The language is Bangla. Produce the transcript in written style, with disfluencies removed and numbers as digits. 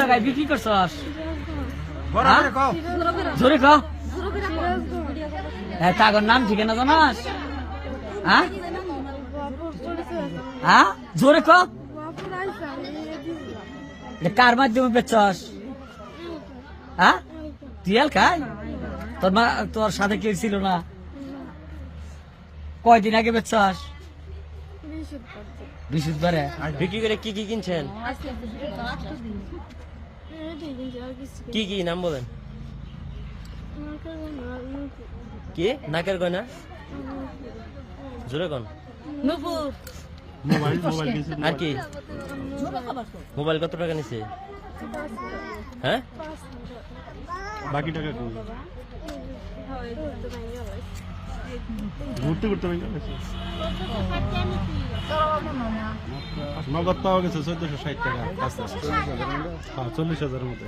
জায়গায় বিক্রি করছস? জোরে ক। তাগর নাম ঠিকানা জানাস? হ্যাঁ হ্যাঁ জোরে ক। কার মাধ্যমে বেচছস? হ্যাঁ টিয়াল খাই? তোর সাথে কেউ ছিল না? কয়দিন আগে বেচছস? বৃহস্পতিবারে। বিক্রি করে কি কি কিনছেন? কি কি নাম বলেন? কি নাকের গয়না? জোরে কোন? আর কি? মোবাইল কত টাকা নিছে? হ্যাঁ বাকি টাকা কই? ঘুরতে ঘুরতে নগদ পাওয়া গেছে 1460 টাকা। 40,000 মতো।